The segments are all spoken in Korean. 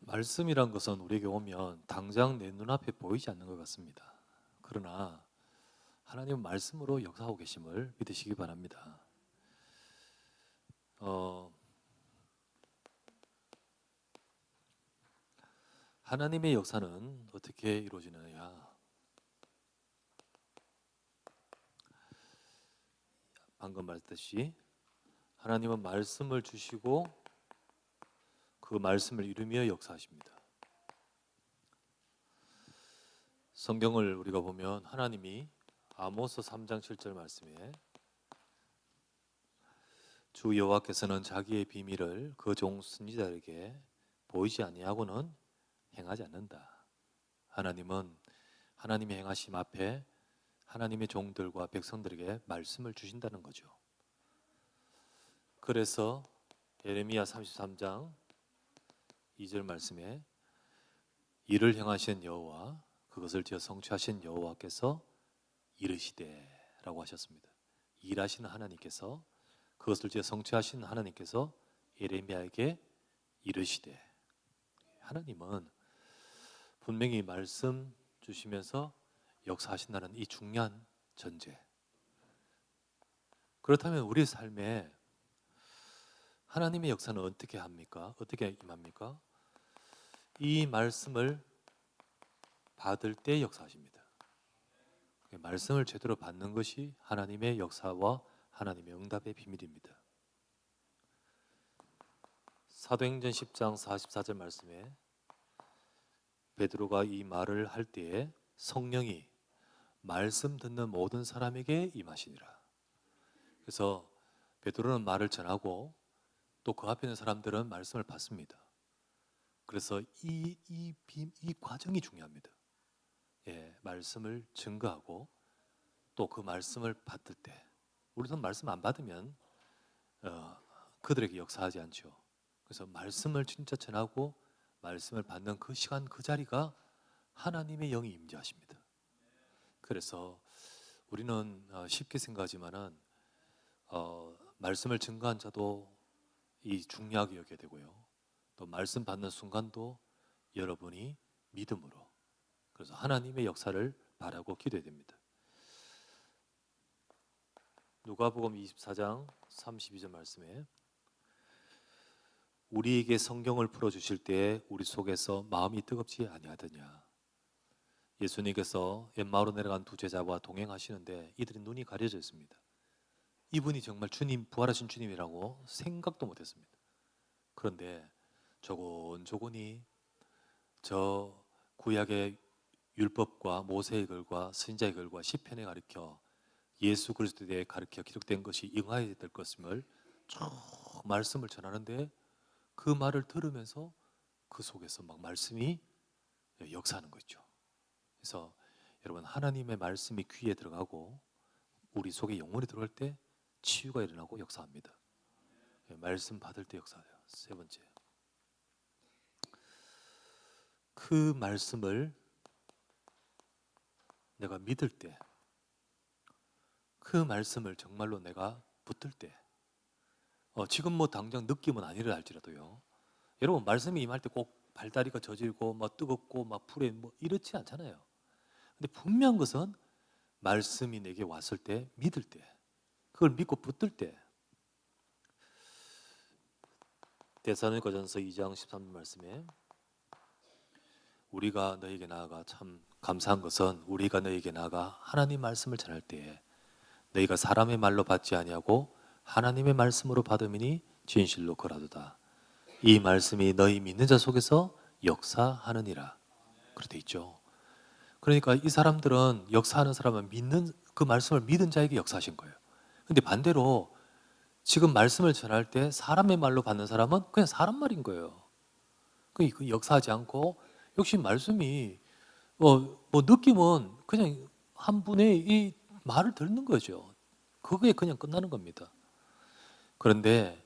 말씀이란 것은 우리에게 오면 당장 내 눈앞에 보이지 않는 것 같습니다. 그러나 하나님은 말씀으로 역사하고 계심을 믿으시기 바랍니다. 어, 하나님의 역사는 어떻게 이루어지느냐? 방금 말했듯이 하나님은 말씀을 주시고 그 말씀을 이루며 역사하십니다. 성경을 우리가 보면 하나님이 아모스 3장 7절 말씀에 주 여호와께서는 자기의 비밀을 그 종 선지자에게 보이지 아니하고는 행하지 않는다. 하나님은 하나님의 행하심 앞에 하나님의 종들과 백성들에게 말씀을 주신다는 거죠. 그래서 예레미야 33장 2절 말씀에 이를 행하신 여호와 그것을 지어 성취하신 여호와께서 이르시되라고 하셨습니다. 일하시는 하나님께서 그것을 지어 성취하신 하나님께서 예레미야에게 이르시되, 하나님은 분명히 말씀 주시면서 역사하신다는 이 중요한 전제. 그렇다면 우리 삶에 하나님의 역사는 어떻게 합니까? 어떻게 임합니까? 이 말씀을 받을 때 역사하십니다. 말씀을 제대로 받는 것이 하나님의 역사와 하나님의 응답의 비밀입니다. 사도행전 10장 44절 말씀에 베드로가 이 말을 할 때에 성령이 말씀 듣는 모든 사람에게 임하시니라. 그래서 베드로는 말을 전하고 또 그 앞에 있는 사람들은 말씀을 받습니다. 그래서 이 과정이 중요합니다. 말씀을 증거하고 또 그 말씀을 받을 때, 우리는 말씀 안 받으면 그들에게 역사하지 않죠. 그래서 말씀을 진짜 전하고 말씀을 받는 그 시간 그 자리가 하나님의 영이 임재하십니다. 그래서 우리는 쉽게 생각하지만은 말씀을 증거한 자도 이 중요하게 여겨야 되고요. 또 말씀 받는 순간도 여러분이 믿음으로, 그래서 하나님의 역사를 바라고 기도해야 됩니다. 누가복음 24장 32절 말씀에 우리에게 성경을 풀어주실 때에 우리 속에서 마음이 뜨겁지 아니하더냐. 예수님께서 엠마오로 내려간 두 제자와 동행하시는데 이들의 눈이 가려져 있습니다. 이분이 정말 주님, 부활하신 주님이라고 생각도 못했습니다. 그런데 조곤조곤히 저 구약의 율법과 모세의 글과 선지자의 글과 시편에 가르쳐 예수 그리스도에 대해 가르쳐 기록된 것이 응하여야 될 것임을 쭉 말씀을 전하는데 그 말을 들으면서 그 속에서 막 말씀이 역사하는 거죠. 그래서 여러분, 하나님의 말씀이 귀에 들어가고 우리 속에 영혼이 들어갈 때 치유가 일어나고 역사합니다. 말씀 받을 때 역사해요. 세 번째, 그 말씀을 내가 믿을 때, 그 말씀을 정말로 내가 붙들 때, 지금 뭐 당장 느낌은 아니라 할지라도요. 여러분, 말씀이 임할 때 꼭 발다리가 저질고 막 뜨겁고 막 불에 뭐 이렇지 않잖아요. 근데 분명한 것은 말씀이 내게 왔을 때, 믿을 때, 그걸 믿고 붙들 때. 데살로니가전서 2장 13절 말씀에 우리가 너에게 나아가 참 감사한 것은 우리가 너에게 나아가 하나님 말씀을 전할 때에 너희가 사람의 말로 받지 아니하고 하나님의 말씀으로 받음이니 진실로 거라도다. 이 말씀이 너희 믿는 자 속에서 역사하느니라. 그렇게 있죠. 그러니까 이 사람들은, 역사하는 사람은 믿는, 그 말씀을 믿은 자에게 역사하신 거예요. 근데 반대로 지금 말씀을 전할 때 사람의 말로 받는 사람은 그냥 사람 말인 거예요. 그 역사하지 않고, 역시 말씀이 뭐 느낌은 그냥 한 분의 이 말을 듣는 거죠. 그게 그냥 끝나는 겁니다. 그런데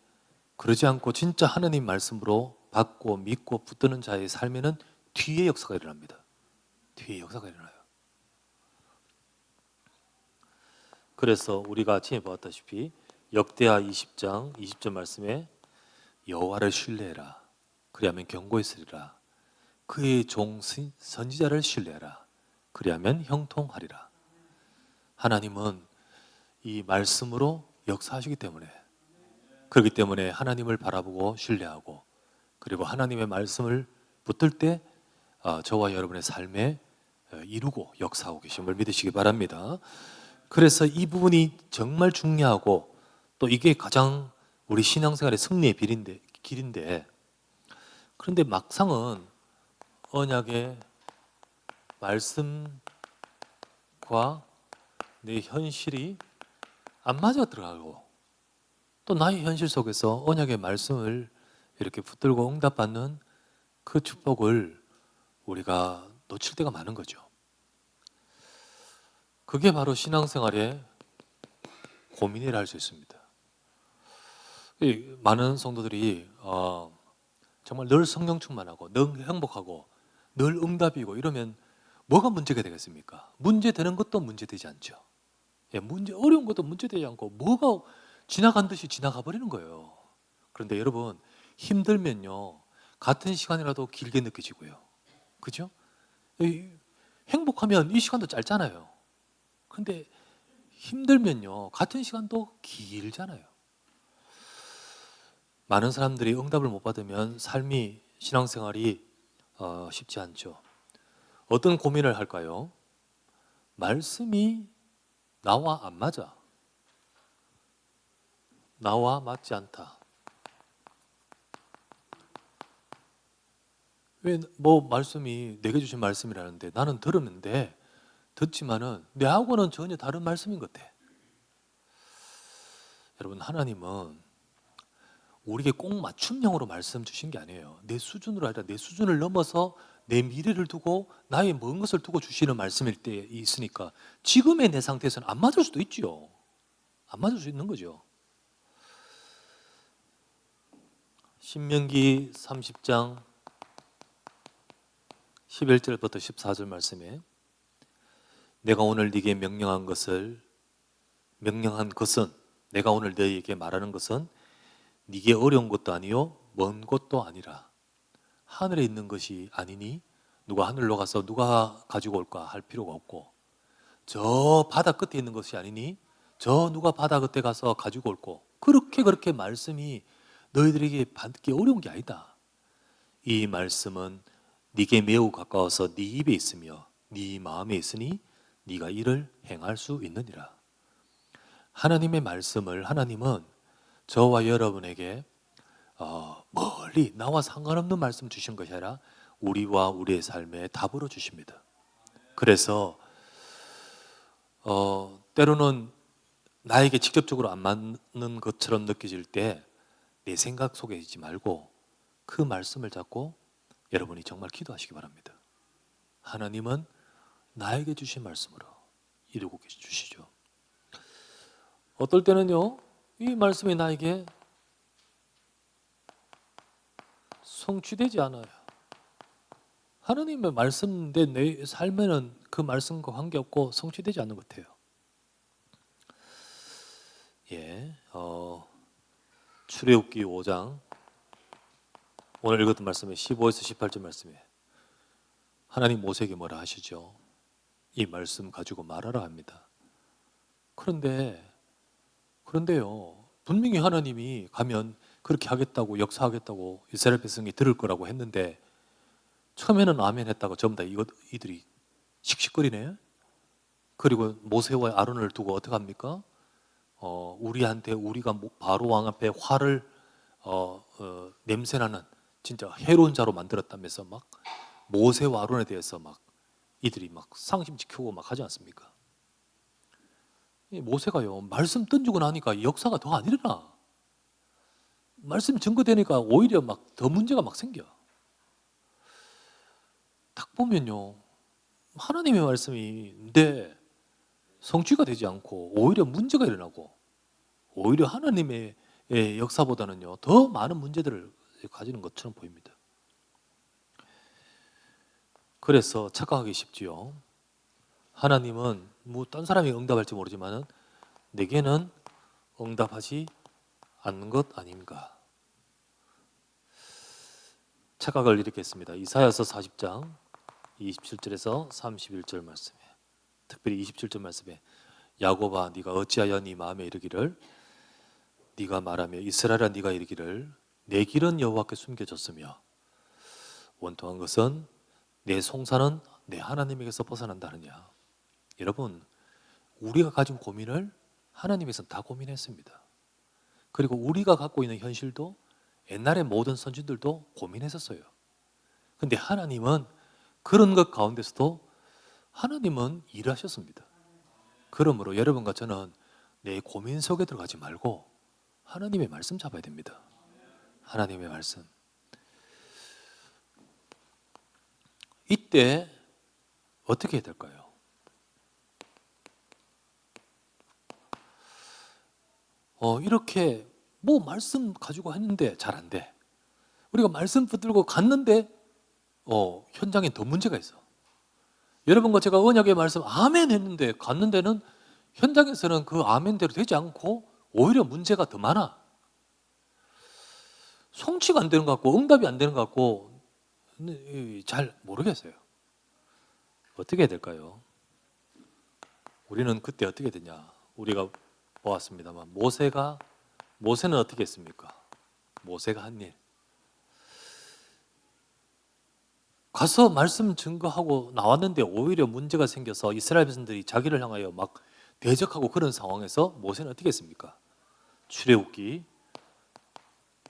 그러지 않고 진짜 하느님 말씀으로 받고 믿고 붙드는 자의 삶에는 뒤에 역사가 일어납니다. 뒤에 역사가 일어나요. 그래서 우리가 아침에 보았다시피 역대하 20장 20절 말씀에 여호와를 신뢰해라. 그리하면 견고했으리라. 그의 종 선지자를 신뢰하라. 그리하면 형통하리라. 하나님은 이 말씀으로 역사하시기 때문에, 그렇기 때문에 하나님을 바라보고 신뢰하고, 그리고 하나님의 말씀을 붙들 때 저와 여러분의 삶에 이루고 역사하고 계심을 믿으시기 바랍니다. 그래서 이 부분이 정말 중요하고, 또 이게 가장 우리 신앙생활의 승리의 길인데, 그런데 막상은 언약의 말씀과 내 현실이 안 맞아 들어가고, 또 나의 현실 속에서 언약의 말씀을 이렇게 붙들고 응답받는 그 축복을 우리가 놓칠 때가 많은 거죠. 그게 바로 신앙생활의 고민이라 할 수 있습니다. 많은 성도들이 정말 늘 성령 충만하고 늘 행복하고 늘 응답이고 이러면 뭐가 문제가 되겠습니까? 문제되는 것도 문제되지 않죠. 어려운 것도 문제되지 않고 뭐가 지나간 듯이 지나가 버리는 거예요. 그런데 여러분, 힘들면요, 같은 시간이라도 길게 느껴지고요. 그죠? 행복하면 이 시간도 짧잖아요. 근데 힘들면요, 같은 시간도 길잖아요. 많은 사람들이 응답을 못 받으면 삶이, 신앙생활이 쉽지 않죠. 어떤 고민을 할까요? 말씀이 나와 안 맞아. 나와 맞지 않다. 왜 뭐 말씀이 내게 주신 말씀이라는데 나는 들었는데, 듣지만은 내하고는 전혀 다른 말씀인 것 같아. 여러분, 하나님은 우리에게 꼭 맞춤형으로 말씀 주신 게 아니에요. 내 수준으로 아니라 내 수준을 넘어서 내 미래를 두고 나의 먼 것을 두고 주시는 말씀일 때 있으니까, 지금의 내 상태에서는 안 맞을 수도 있죠. 안 맞을 수 있는 거죠. 신명기 30장 11절부터 14절 말씀에, 내가 오늘 네게 명령한 것은, 내가 오늘 너희에게 말하는 것은 네게 어려운 것도 아니요 먼 것도 아니라. 하늘에 있는 것이 아니니 누가 하늘로 가서 누가 가지고 올까 할 필요가 없고, 저 바다 끝에 있는 것이 아니니 저 누가 바다 끝에 가서 가지고 올고, 그렇게 말씀이 너희들에게 받기 어려운 게 아니다. 이 말씀은 네게 매우 가까워서 네 입에 있으며 네 마음에 있으니 네가 이를 행할 수 있느니라. 하나님의 말씀을 하나님은 저와 여러분에게 멀리 나와 상관없는 말씀 주신 것이 아니라 우리와 우리의 삶에 답으로 주십니다. 그래서 때로는 나에게 직접적으로 안 맞는 것처럼 느껴질 때 내 생각 속에 있지 말고 그 말씀을 잡고 여러분이 정말 기도하시기 바랍니다. 하나님은 나에게 주신 말씀으로 이루고 주시죠. 어떨 때는요, 이 말씀이 나에게 성취되지 않아요. 하나님의 말씀인데 내 삶에는 그 말씀과 관계없고 성취되지 않는 것 같아요. 출애굽기 5장 오늘 읽었던 말씀에 15에서 18절 말씀에 하나님 모세에게 뭐라 하시죠? 이 말씀 가지고 말하라 합니다. 그런데요, 분명히 하나님이 가면 그렇게 하겠다고, 역사하겠다고 이스라엘 백성이 들을 거라고 했는데, 처음에는 아멘 했다가 전부 다 이들이 씩씩거리네. 그리고 모세와 아론을 두고 어떻게 합니까? 우리가 바로 왕 앞에 화를 냄새나는 진짜 해로운 자로 만들었다면서 막 모세와 아론에 대해서 막 이들이 막 상심지 켜고 막 하지 않습니까? 이 모세가요, 말씀 던지고 나니까 역사가 더 안 일어나. 말씀 증거되니까 오히려 막 더 문제가 막 생겨. 딱 보면요, 하나님의 말씀인데 성취가 되지 않고 오히려 문제가 일어나고, 오히려 하나님의 역사보다는요 더 많은 문제들을 가지는 것처럼 보입니다. 그래서 착각하기 쉽지요. 하나님은 뭐 딴 사람이 응답할지 모르지만은 내게는 응답하지 않는 것 아닌가. 착각을 일으켰습니다. 이사야서 40장 27절에서 31절 말씀에, 특별히 27절 말씀에 야곱아 네가 어찌하여 네 마음에 이르기를, 네가 말하며 이스라엘아 네가 이르기를 내 길은 여호와께 숨겨졌으며 원통한 것은 내 송사는 내 하나님에게서 벗어난다느냐. 여러분, 우리가 가진 고민을 하나님께서는 다 고민했습니다. 그리고 우리가 갖고 있는 현실도 옛날의 모든 선진들도 고민했었어요. 근데 하나님은 그런 것 가운데서도 하나님은 일하셨습니다. 그러므로 여러분과 저는 내 고민 속에 들어가지 말고 하나님의 말씀 잡아야 됩니다. 하나님의 말씀. 이때 어떻게 해야 될까요? 이렇게 뭐 말씀 가지고 했는데 잘 안 돼. 우리가 말씀 붙들고 갔는데 현장에 더 문제가 있어. 여러분과 제가 언약의 말씀 아멘 했는데 갔는데는 현장에서는 그 아멘대로 되지 않고 오히려 문제가 더 많아. 성취가 안 되는 것 같고 응답이 안 되는 것 같고 잘 모르겠어요. 어떻게 해야 될까요? 우리는 그때 어떻게 되냐? 우리가 보았습니다만 모세는 어떻게 했습니까? 모세가 한 일, 가서 말씀 증거하고 나왔는데 오히려 문제가 생겨서 이스라엘 백성들이 자기를 향하여 막 대적하고 그런 상황에서 모세는 어떻게 했습니까? 출애굽기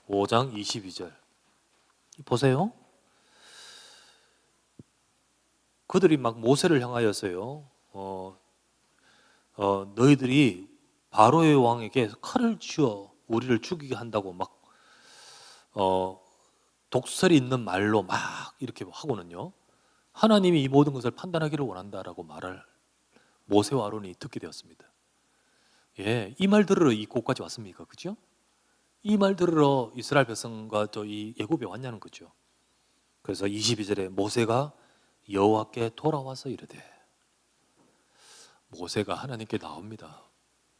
5장 22절 보세요. 그들이 막 모세를 향하여서요, 너희들이 바로의 왕에게 칼을 쥐어 우리를 죽이게 한다고 막 독설이 있는 말로 막 이렇게 하고는요, 하나님이 이 모든 것을 판단하기를 원한다라고 말을 모세와 아론이 듣게 되었습니다. 예, 이 말 들으러 이 곳까지 왔습니까? 그죠? 이 말 들으러 이스라엘 백성과 이 애굽에 왔냐는 거죠. 그래서 22절에 모세가 여호와께 돌아와서 이르되, 모세가 하나님께 나옵니다.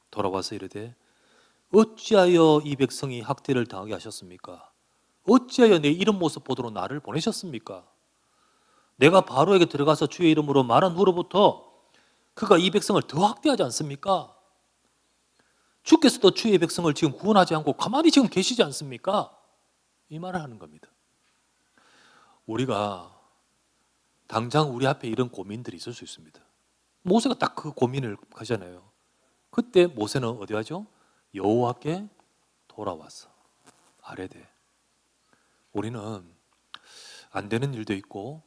돌아와서 이르되 어찌하여 이 백성이 학대를 당하게 하셨습니까? 어찌하여 내 이런 모습 보도록 나를 보내셨습니까? 내가 바로에게 들어가서 주의 이름으로 말한 후로부터 그가 이 백성을 더 학대하지 않습니까? 주께서도 주의 백성을 지금 구원하지 않고 가만히 지금 계시지 않습니까? 이 말을 하는 겁니다. 우리가 당장 우리 앞에 이런 고민들이 있을 수 있습니다. 모세가 딱 그 고민을 하잖아요. 그때 모세는 어디 가죠? 여호와께 돌아와서 아뢰되. 우리는 안 되는 일도 있고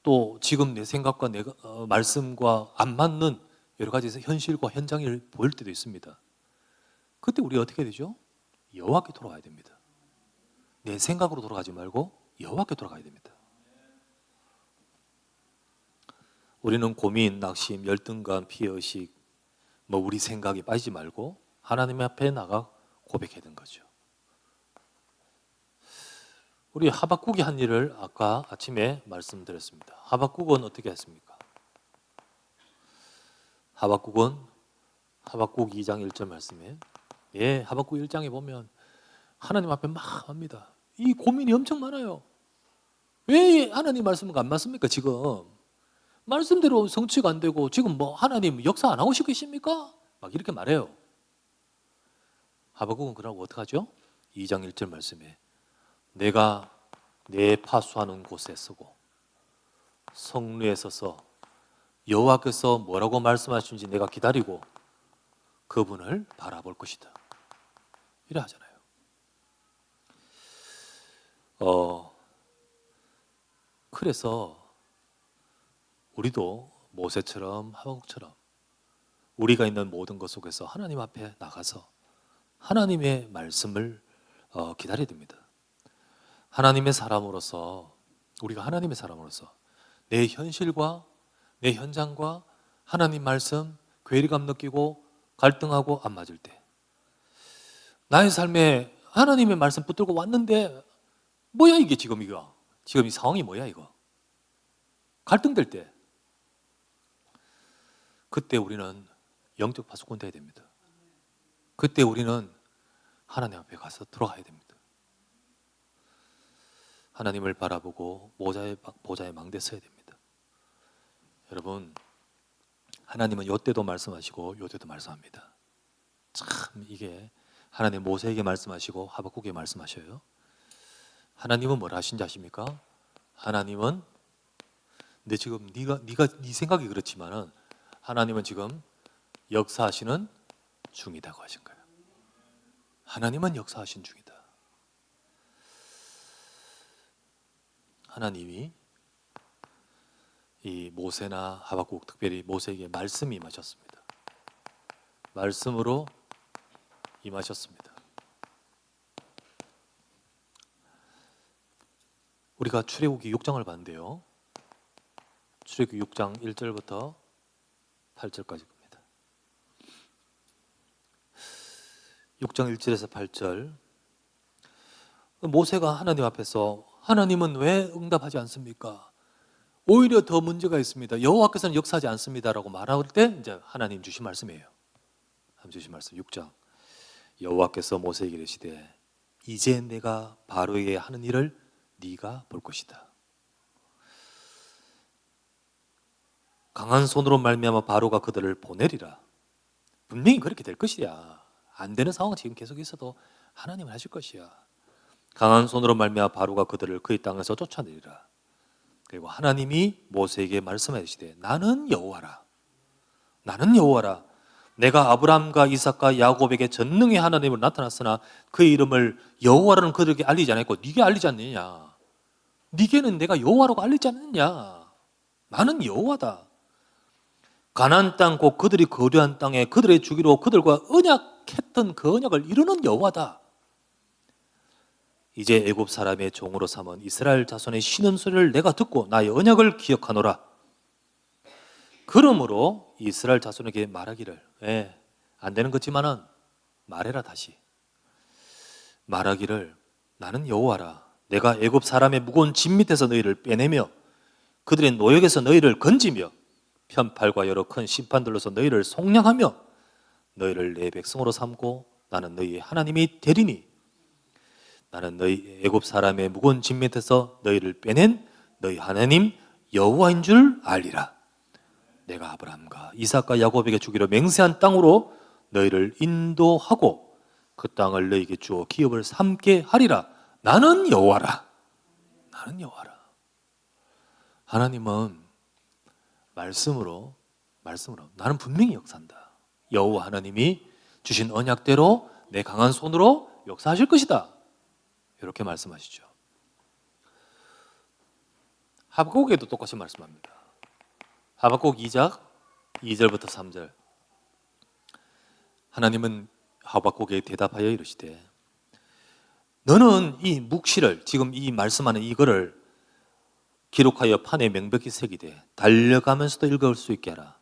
또 지금 내 생각과 내 말씀과 안 맞는 여러 가지 현실과 현장을 보일 때도 있습니다. 그때 우리 어떻게 되죠? 여호와께 돌아가야 됩니다. 내 생각으로 돌아가지 말고 여호와께 돌아가야 됩니다. 우리는 고민, 낙심, 열등감, 피해의식, 우리 생각에 빠지지 말고 하나님 앞에 나가 고백해야 되는 거죠. 우리 하박국이 한 일을 아까 아침에 말씀드렸습니다. 하박국은 어떻게 했습니까? 하박국 2장 1절 말씀에, 하박국 1장에 보면 하나님 앞에 막 합니다. 이 고민이 엄청 많아요. 왜 하나님 말씀과 안 맞습니까? 지금 말씀대로 성취가 안 되고 지금 하나님 역사 안 하고 계십니까? 막 이렇게 말해요. 하박국은 그러고 어떡하죠? 2장 1절 말씀에 내가 내 파수하는 곳에 서고 성루에 서서 여호와께서 뭐라고 말씀하시는지 내가 기다리고 그분을 바라볼 것이다. 이래 하잖아요. 그래서 우리도 모세처럼 하박국처럼 우리가 있는 모든 것 속에서 하나님 앞에 나가서 하나님의 말씀을 기다려야 됩니다. 하나님의 사람으로서, 우리가 하나님의 사람으로서 내 현실과 내 현장과 하나님 말씀 괴리감 느끼고 갈등하고 안 맞을 때, 나의 삶에 하나님의 말씀 붙들고 왔는데 뭐야 이게 지금 이 상황이 뭐야 이거, 갈등될 때, 그때 우리는 영적 파수꾼 돼야 됩니다. 그때 우리는 하나님 앞에 가서 들어가야 됩니다. 하나님을 바라보고 보좌에 망대 서야 됩니다. 여러분, 하나님은 요때도 말씀하시고 요때도 말씀합니다. 참 이게 하나님 모세에게 말씀하시고 하박국에게 말씀하셔요. 하나님은 뭘 하신지 아십니까? 하나님은 근데 지금 네 생각이 그렇지만은 하나님은 지금 역사하시는 중이라고 하신 거예요. 하나님은 역사하신 중이다. 하나님이 이 모세나 하박국, 특별히 모세에게 말씀이 임하셨습니다. 말씀으로 임하셨습니다. 우리가 출애굽기 6장을 봤는데요. 출애굽기 6장 1절부터 8절까지 봅니다. 6장 1절에서 8절. 모세가 하나님 앞에서 하나님은 왜 응답하지 않습니까? 오히려 더 문제가 있습니다. 여호와께서는 역사하지 않습니다라고 말할 때 이제 하나님 주신 말씀이에요. 하나님 주신 말씀 6장. 여호와께서 모세에게 이르시되 이제 내가 바로에게 하는 일을 네가 볼 것이다. 강한 손으로 말미암아 바로가 그들을 보내리라. 분명히 그렇게 될 것이야. 안 되는 상황 지금 계속 있어도 하나님은 하실 것이야. 강한 손으로 말미암아 바로가 그들을 그의 땅에서 쫓아내리라. 그리고 하나님이 모세에게 말씀하시되 나는 여호와라. 나는 여호와라. 내가 아브라함과 이삭과 야곱에게 전능의 하나님으로 나타났으나 그의 이름을 여호와라는 그들에게 알리지 않았고 네게 알리지 않느냐. 네게는 내가 여호와라고 알리지 않느냐. 나는 여호와다. 가나안 땅 곧 그들이 거류한 땅에 그들의 주기로 그들과 언약했던 그 언약을 이루는 여호와다. 이제 애굽 사람의 종으로 삼은 이스라엘 자손의 신음소리를 내가 듣고 나의 언약을 기억하노라. 그러므로 이스라엘 자손에게 말하기를 안 되는 거지만은 말해라. 다시 말하기를 나는 여호와라. 내가 애굽 사람의 무거운 짐 밑에서 너희를 빼내며 그들의 노역에서 너희를 건지며 편팔과 여러 큰 심판들로서 너희를 속량하며 너희를 내 백성으로 삼고 나는 너희의 하나님이 되리니 나는 너희 애굽 사람의 무거운 짐 밑에서 너희를 빼낸 너희 하나님 여호와인 줄 알리라. 내가 아브라함과 이삭과 야곱에게 주기로 맹세한 땅으로 너희를 인도하고 그 땅을 너희에게 주어 기업을 삼게 하리라. 나는 여호와라. 나는 여호와라. 하나님은 말씀으로 나는 분명히 역사한다. 여호와 하나님이 주신 언약대로 내 강한 손으로 역사하실 것이다. 이렇게 말씀하시죠. 하박국에도 똑같이 말씀합니다. 하박국 2장 2절부터 3절. 하나님은 하박국에 대답하여 이르시되 너는 이 묵시를 지금 이 말씀하는 이거를 기록하여 판에 명백히 새기되 달려가면서도 읽을 수 있게 하라.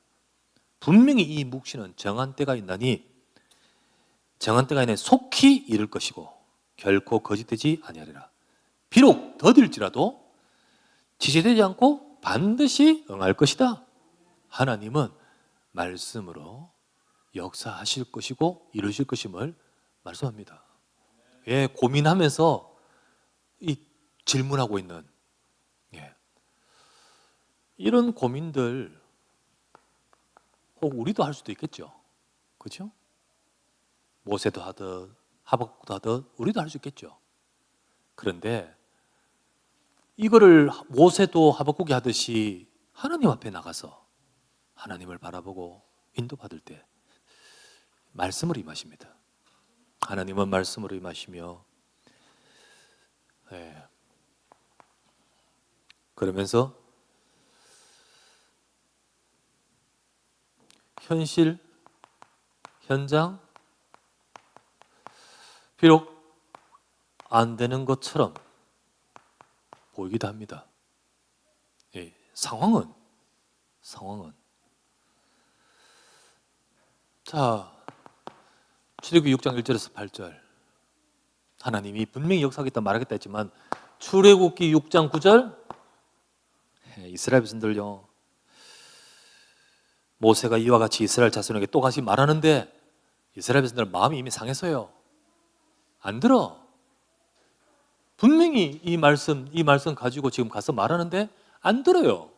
분명히 이 묵시는 정한 때가 있나니 정한 때가 있나니 속히 이룰 것이고 결코 거짓되지 아니하리라. 비록 더딜지라도 지체되지 않고 반드시 응할 것이다. 하나님은 말씀으로 역사하실 것이고 이루실 것임을 말씀합니다. 고민하면서 이 질문하고 있는 이런 고민들 혹 우리도 할 수도 있겠죠. 그렇죠? 모세도 하듯 하박국도 하듯 우리도 할 수 있겠죠. 그런데 이거를 모세도 하박국이 하듯이 하나님 앞에 나가서 하나님을 바라보고 인도받을 때 말씀으로 임하십니다. 하나님은 말씀으로 임하시며 그러면서 현실, 현장 비록 안 되는 것처럼 보이기도 합니다. 상황은 자, 출애굽기 6장 1절에서 8절 하나님이 분명히 역사하겠다 말하겠다 했지만 출애굽기 6장 9절 이스라엘 백성들요 모세가 이와 같이 이스라엘 자손에게 또 다시 말하는데 이스라엘 백성들 마음이 이미 상해서요 안 들어. 분명히 이 말씀 가지고 지금 가서 말하는데 안 들어요.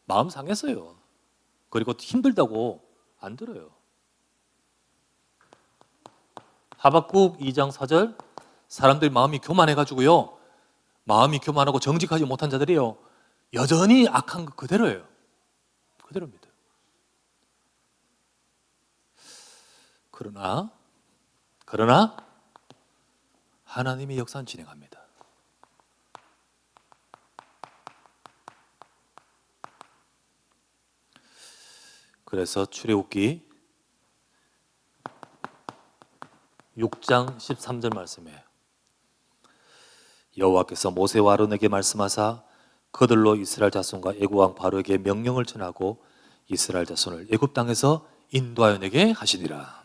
마음 상했어요. 그리고 힘들다고 안 들어요. 하박국 2장 4절, 사람들이 마음이 교만해가지고요, 마음이 교만하고 정직하지 못한 자들이요, 여전히 악한 것 그대로예요. 그대로입니다. 그러나 하나님의 역사는 진행합니다. 그래서 출애굽기 6장 13절 말씀이에요. 여호와께서 모세와 아론에게 말씀하사 그들로 이스라엘 자손과 애굽 왕 바로에게 명령을 전하고 이스라엘 자손을 애굽 땅에서 인도하여 내게 하시니라.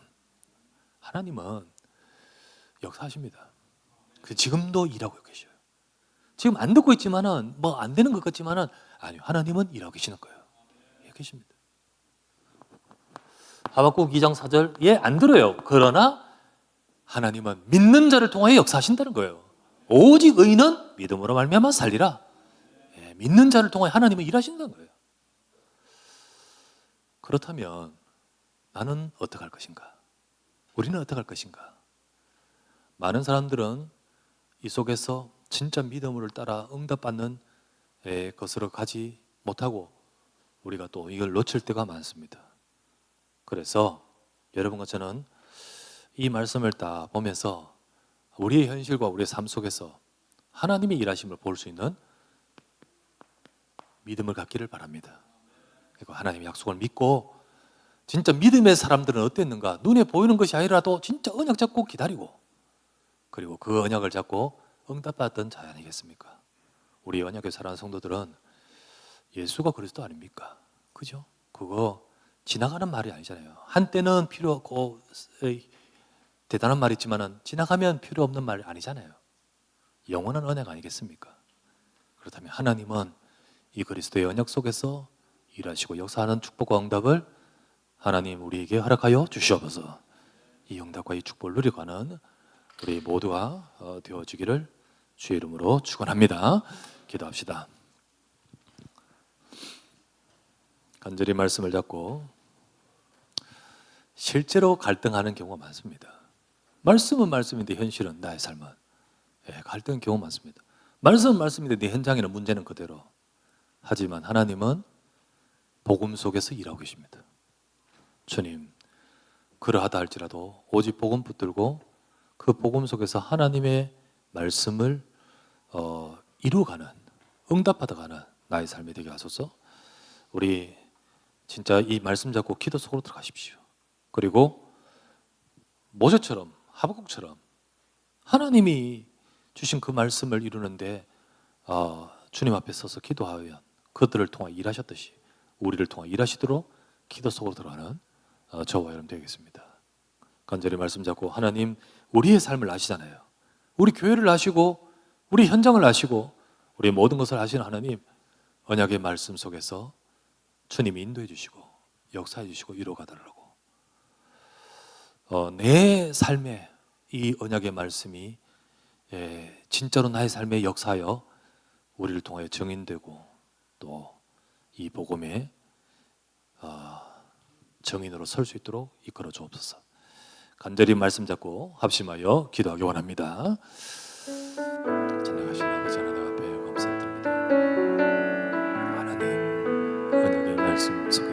하나님은 역사하십니다. 지금도 일하고 계셔요. 지금 안 듣고 있지만은 뭐 안 되는 것 같지만은 아니요, 하나님은 일하고 계시는 거예요. 예, 계십니다. 하박국 2장 4절, 예, 안 들어요. 그러나 하나님은 믿는 자를 통하여 역사하신다는 거예요. 오직 의인은 믿음으로 말미암아 살리라. 예, 믿는 자를 통하여 하나님은 일하신다는 거예요. 그렇다면 나는 어떻게 할 것인가? 우리는 어떻게 할 것인가? 많은 사람들은 이 속에서 진짜 믿음을 따라 응답받는 것으로 가지 못하고 우리가 또 이걸 놓칠 때가 많습니다. 그래서 여러분과 저는 이 말씀을 다 보면서 우리의 현실과 우리의 삶 속에서 하나님의 일하심을 볼 수 있는 믿음을 갖기를 바랍니다. 그리고 하나님의 약속을 믿고 진짜 믿음의 사람들은 어땠는가? 눈에 보이는 것이 아니라도 진짜 언약 잡고 기다리고, 그리고 그 언약을 잡고 응답받던 자야 아니겠습니까? 우리 언약에 살아가는 성도들은 예수가 그리스도 아닙니까? 그죠? 그거 지나가는 말이 아니잖아요. 한때는 필요 없고 대단한 말이지만은 지나가면 필요 없는 말 아니잖아요. 영원한 언약 아니겠습니까? 그렇다면 하나님은 이 그리스도의 언약 속에서 일하시고 역사하는 축복과 응답을 하나님 우리에게 허락하여 주시옵소서. 이 응답과 이 축복을 누려가는 우리 모두가 되어지기를 주의 이름으로 축원합니다. 기도합시다. 간절히 말씀을 잡고 실제로 갈등하는 경우가 많습니다. 말씀은 말씀인데 현실은 나의 삶은 갈등의 경우가 많습니다. 말씀은 말씀인데 내 현장에는 문제는 그대로. 하지만 하나님은 복음 속에서 일하고 계십니다. 주님, 그러하다 할지라도 오직 복음 붙들고 그 복음 속에서 하나님의 말씀을 이루어가는, 응답받아가는 나의 삶이 되게 하소서. 우리 진짜 이 말씀 잡고 기도 속으로 들어가십시오. 그리고 모세처럼, 하박국처럼 하나님이 주신 그 말씀을 이루는데 주님 앞에 서서 기도하면 그들을 통해 일하셨듯이 우리를 통해 일하시도록 기도 속으로 들어가는 저와 여러분 되겠습니다. 간절히 말씀 잡고 하나님 우리의 삶을 아시잖아요. 우리 교회를 아시고 우리 현장을 아시고 우리의 모든 것을 아시는 하나님, 언약의 말씀 속에서 주님이 인도해 주시고 역사해 주시고 이루어가 달라고. 내 삶에 이 언약의 말씀이 진짜로 나의 삶에 역사하여 우리를 통하여 증인되고 또 이 복음의 증인으로 설 수 있도록 이끌어 주옵소서. 간절히 말씀 잡고 합심하여 기도하기 원합니다. 전능하신 아버지 하나님 앞에 감사드립니다. 하나님 언약의 말씀 속에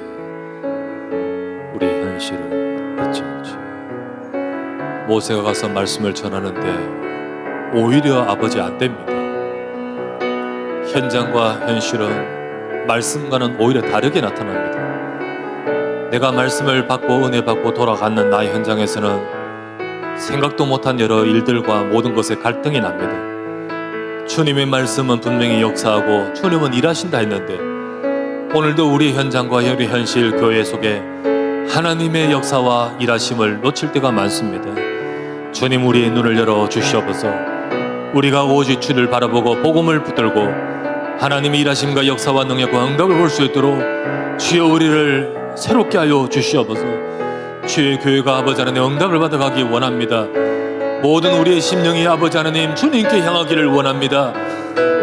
우리의 현실은 어찌할지 모세가 가서 말씀을 전하는데 오히려 아버지 안 됩니다. 현장과 현실은 말씀과는 오히려 다르게 나타납니다. 내가 말씀을 받고 은혜 받고 돌아가는 나의 현장에서는 생각도 못한 여러 일들과 모든 것에 갈등이 납니다. 주님의 말씀은 분명히 역사하고 주님은 일하신다 했는데 오늘도 우리 현장과 우리 현실 교회 속에 하나님의 역사와 일하심을 놓칠 때가 많습니다. 주님 우리의 눈을 열어 주시옵소서. 우리가 오직 주를 바라보고 복음을 붙들고 하나님의 일하심과 역사와 능력과 응답을 볼 수 있도록 주여 우리를 새롭게 하여 주시옵소서. 주의 교회가 아버지 하나님의 응답을 받아가기 원합니다. 모든 우리의 심령이 아버지 하나님 주님께 향하기를 원합니다.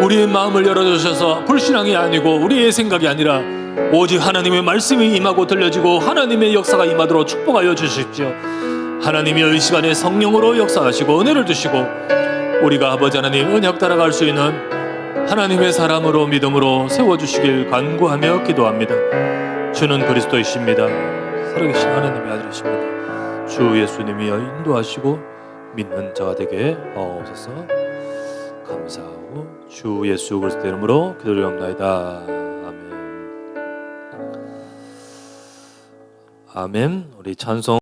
우리의 마음을 열어주셔서 불신앙이 아니고 우리의 생각이 아니라 오직 하나님의 말씀이 임하고 들려지고 하나님의 역사가 임하도록 축복하여 주십시오. 하나님이 이 시간에 성령으로 역사하시고 은혜를 주시고 우리가 아버지 하나님 언약 따라갈 수 있는 하나님의 사람으로 믿음으로 세워주시길 간구하며 기도합니다. 주는 그리스도이십니다. 살아계신 하나님의 아들이십니다. 주 예수님이 인도하시고 믿는 자가 되게 하옵소서. 감사하고 주 예수 그리스도 이름으로 기도드리옵나이다. 아멘. 아멘. 우리 찬송